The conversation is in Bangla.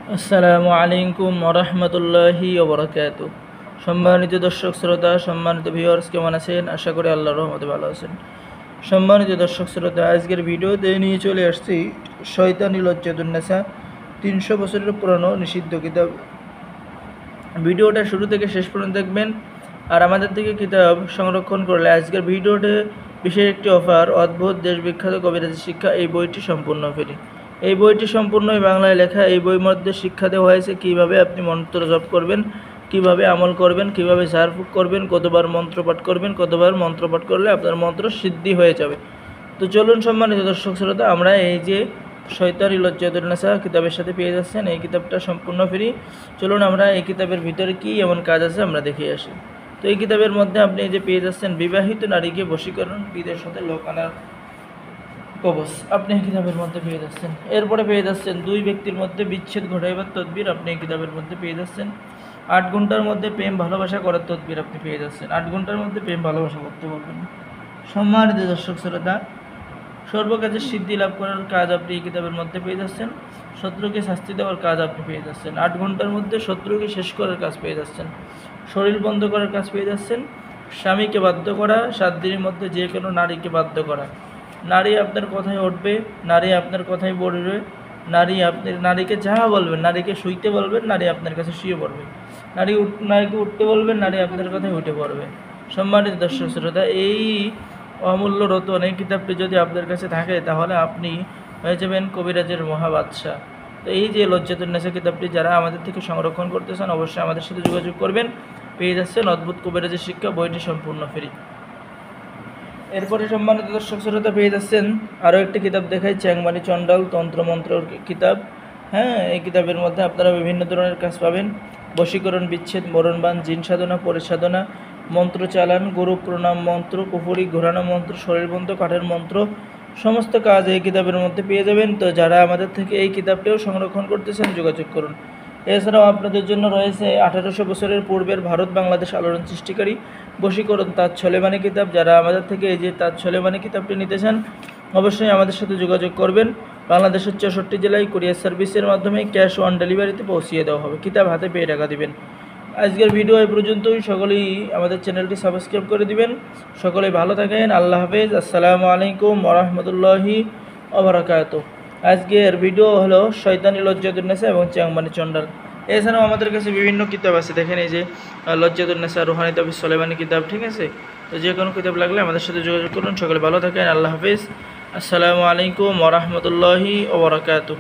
আসসালামু আলাইকুম ওরহমতুল্লাহি ওবরাকাতু। সম্মানিত দর্শক শ্রোতা, সম্মানিত ভিউয়ার্স, কেমন আছেন? আশা করি আল্লাহর রহমতে ভালো আছেন। সম্মানিত দর্শক শ্রোতা, আজকের ভিডিওতে নিয়ে চলে আসছি শয়তানি লজ্জাতুন্নেসা, 300 বছরের পুরানো নিষিদ্ধ কিতাব। ভিডিওটা শুরু থেকে শেষ পর্যন্ত দেখবেন। আর আমাদের থেকে কিতাব সংরক্ষণ করলে আজকের ভিডিওতে বিশেষ একটি অফার, অদ্ভুত দেশ বিখ্যাত কবিরাজি শিক্ষা, এই বইটি সম্পূর্ণ ফ্রি। এই বইটি সম্পূর্ণই বাংলায় লেখা। এই বইয়ের মধ্যে শিক্ষা দেওয়া হয়েছে কীভাবে আপনি মন্ত্র জপ করবেন, কিভাবে আমল করবেন, কিভাবে ঝাড়ফুঁক করবেন, কতবার মন্ত্রপাঠ করবেন, কতবার মন্ত্রপাঠ করলে আপনার মন্ত্র সিদ্ধি হয়ে যাবে। তো চলুন সম্মানিত দর্শক শ্রোতা, আমরা এই যে শয়তানি লজ্জাতুন্নেসা কিতাবের সাথে পেয়ে যাচ্ছেন, এই কিতাবটা সম্পূর্ণ ফ্রি। চলুন আমরা এই কিতাবের ভিতরে কী এমন কাজ আছে আমরা দেখে আসি। তো এই কিতাবের মধ্যে আপনি এই যে পেয়ে যাচ্ছেন বিবাহিত নারীকে বশীকরণ, বিদের সাথে লোক আনার কবচ, আপনি এই কিতাবের মধ্যে পেয়ে যাচ্ছেন। এরপরে পেয়ে যাচ্ছেন দুই ব্যক্তির মধ্যে বিচ্ছেদ ঘটাইবার তদবির, আপনি এই কিতাবের মধ্যে পেয়ে যাচ্ছেন। 8 ঘন্টার মধ্যে প্রেম ভালোবাসা করার তদবির আপনি পেয়ে যাচ্ছেন। 8 ঘন্টার মধ্যে প্রেম ভালোবাসা করতে পারবেন। সম্মানিত দর্শক শ্রোতা, সর্বকাজে সিদ্ধি লাভ করার কাজ আপনি এই কিতাবের মধ্যে পেয়ে যাচ্ছেন। শত্রুকে শাস্তি দেওয়ার কাজ আপনি পেয়ে যাচ্ছেন। 8 ঘন্টার মধ্যে শত্রুকে শেষ করার কাজ পেয়ে যাচ্ছেন। শরীর বন্ধ করার কাজ পেয়ে যাচ্ছেন। স্বামীকে বাধ্য করা, 7 দিনের মধ্যে যে কোনো নারীকে বাধ্য করা। নারী আপনার কথায় উঠবে, নারী আপনার কথায় বলবে, নারীকে যাহা বলবেন, নারীকে শুইতে বলবেন, নারী আপনার কাছে শুয়ে পড়বে। নারীকে উঠতে বলবেন, নারী আপনার কথায় উঠে পড়বে। সম্মানিত দর্শক শ্রোতা, এই অমূল্য রতন এই কিতাবটি যদি আপনার কাছে থাকে তাহলে আপনি হয়ে যাবেন কবিরাজের মহাবাদশাহ। তো এই যে লজ্জাতুন্নেসা কিতাবটি যারা আমাদের থেকে সংরক্ষণ করতেছেন, অবশ্যই আমাদের সাথে যোগাযোগ করবেন। পেয়ে যাচ্ছেন অদ্ভুত কবিরাজের শিক্ষা, বইটি সম্পূর্ণ ফ্রি। এরপরে সম্মানিত দর্শক শ্রোতা পেয়ে যাচ্ছেন আরও একটি কিতাব দেখাই, চ্যাংমারি চণ্ডাল তন্ত্রমন্ত্র কিতাব। হ্যাঁ, এই কিতাবের মধ্যে আপনারা বিভিন্ন ধরনের কাজ পাবেন। বশীকরণ, বিচ্ছেদ, মরণবান, জিন সাধনা, পরিসাধনা, মন্ত্র চালান, গুরু প্রণাম মন্ত্র, কুফরি, ঘোরানো মন্ত্র, শরীর বন্ধ, কাঠের মন্ত্র, সমস্ত কাজ এই কিতাবের মধ্যে পেয়ে যাবেন। তো যারা আমাদের থেকে এই কিতাবটিও সংরক্ষণ করতেছেন, যোগাযোগ করুন। এছাড়াও আপনাদের জন্য রয়েছে 1800 বছরের পূর্বের ভারত বাংলাদেশ আলোড়ন সৃষ্টিকারী বশীকরণ তাজ ছলেমানি কিতাব। যারা আমাদের থেকে এই যে তাজ ছলেমানি কিতাবটি নিতে চান, অবশ্যই আমাদের সাথে যোগাযোগ করবেন। বাংলাদেশের 64 জেলায় কুরিয়ার সার্ভিসের মাধ্যমে ক্যাশ অন ডেলিভারিতে পৌঁছিয়ে দেওয়া হবে। কিতাব হাতে পেয়ে টাকা দিবেন। আজকের ভিডিও এই পর্যন্তই। সকলেই আমাদের চ্যানেলটি সাবস্ক্রাইব করে দিবেন। সকলেই ভালো থাকেন। আল্লাহ হাফেজ। আসসালামু আলাইকুম ওরহমতুল্লাহি ওবরাকাতু। আজকের ভিডিও হলো শয়তানি লজ্জাতুন্নেসা এবং চ্যাংমারি চণ্ডাল। এছাড়াও আমাদের কাছে বিভিন্ন কিতাব আছে, দেখেন এই যে লজ্জাতুন্নেসা, রুহানি তাবিজ, সুলাইমানি কিতাব, ঠিক আছে। তো যে কোনো কিতাব লাগলে আমাদের সাথে যোগাযোগ করুন। সকলে ভালো থাকেন। আল্লাহ হাফেজ। আসসালামু আলাইকুম ওরহমতুল্লাহি ওবরাকাতু।